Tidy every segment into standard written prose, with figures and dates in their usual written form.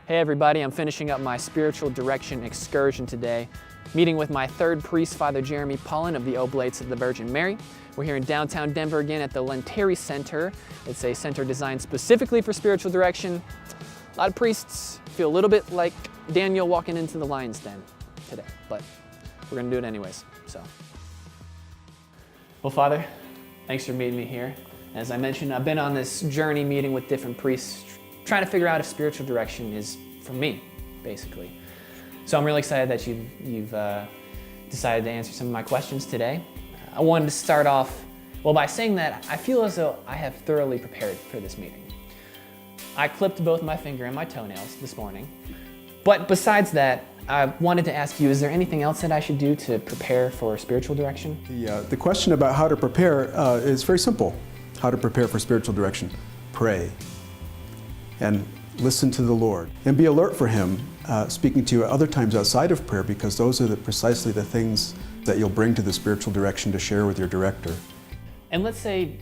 Hey everybody, I'm finishing up my spiritual direction excursion today, meeting with my third priest, Father Jeremy Pullen of the Oblates of the Virgin Mary. We're here in downtown Denver again at the Lenteri Center. It's a center designed specifically for spiritual direction. A lot of priests feel a little bit like Daniel walking into the lion's den today, but we're gonna do it anyways, so. Well, Father, thanks for meeting me here. As I mentioned, I've been on this journey meeting with different priests, trying to figure out if spiritual direction is for me, basically. So I'm really excited that you've decided to answer some of my questions today. I wanted to start off, by saying that I feel as though I have thoroughly prepared for this meeting. I clipped both my finger and my toenails this morning. But besides that, I wanted to ask you, is there anything else that I should do to prepare for spiritual direction? The question about how to prepare is very simple. How to prepare for spiritual direction. Pray and listen to the Lord and be alert for Him speaking to you at other times outside of prayer, because those are precisely the things that you'll bring to the spiritual direction to share with your director. And let's say,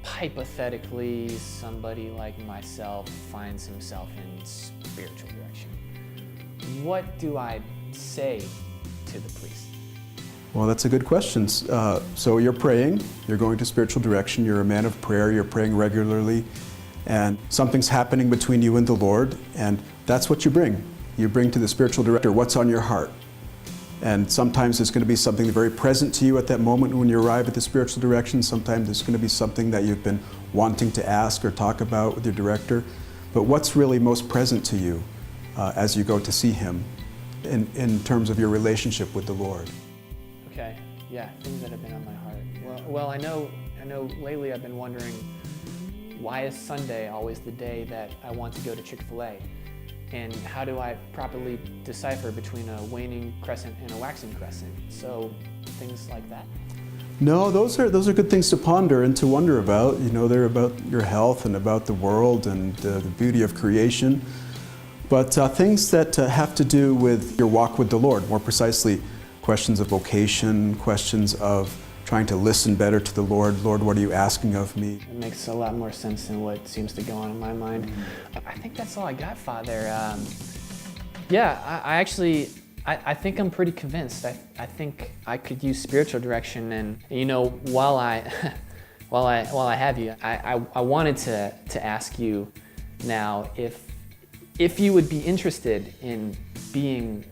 hypothetically, somebody like myself finds himself in spiritual direction. What do I say to the priest? Well, that's a good question. So you're praying, you're going to spiritual direction, you're a man of prayer, you're praying regularly, and something's happening between you and the Lord, and that's what you bring. You bring to the spiritual director what's on your heart. And sometimes it's going to be something very present to you at that moment when you arrive at the spiritual direction. Sometimes it's going to be something that you've been wanting to ask or talk about with your director. But what's really most present to you as you go to see him in terms of your relationship with the Lord? Okay, yeah, things that have been on my heart. Well, I know lately I've been wondering, why is Sunday always the day that I want to go to Chick-fil-A? And how do I properly decipher between a waning crescent and a waxing crescent? So things like that. No, those are good things to ponder and to wonder about. You know, they're about your health and about the world and the beauty of creation. But things that have to do with your walk with the Lord, more precisely questions of vocation, questions of trying to listen better to the Lord. Lord, what are you asking of me? It makes a lot more sense than what seems to go on in my mind. I think that's all I got, Father. I think I'm pretty convinced. I think I could use spiritual direction, and you know, while I have you, I wanted to ask you now if you would be interested in being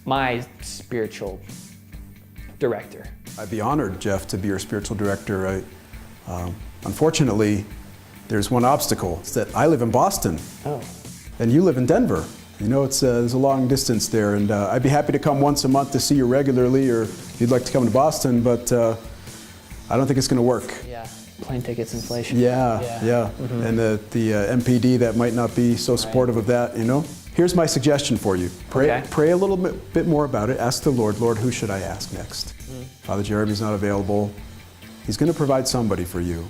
my spiritual director. I'd be honored, Jeff, to be your spiritual director. Unfortunately, there's one obstacle. It's that I live in Boston. Oh. And you live in Denver. You know, there's a long distance there, and I'd be happy to come once a month to see you regularly, or if you'd like to come to Boston, but I don't think it's going to work. Yeah, plane tickets, inflation. Yeah. Mm-hmm. And the MPD that might not be so supportive of that, you know? Here's my suggestion for you. Pray a little bit more about it. Ask the Lord, who should I ask next? Father Jeremy's not available. He's going to provide somebody for you.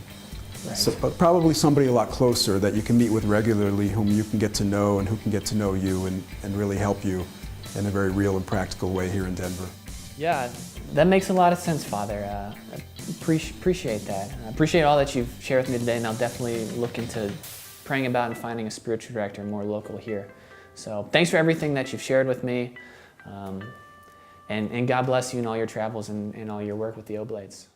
Right. But probably somebody a lot closer that you can meet with regularly, whom you can get to know and who can get to know you and really help you in a very real and practical way here in Denver. Yeah, that makes a lot of sense, Father. I appreciate that. I appreciate all that you've shared with me today, and I'll definitely look into praying about and finding a spiritual director more local here. So thanks for everything that you've shared with me, and God bless you in all your travels and all your work with the Oblates.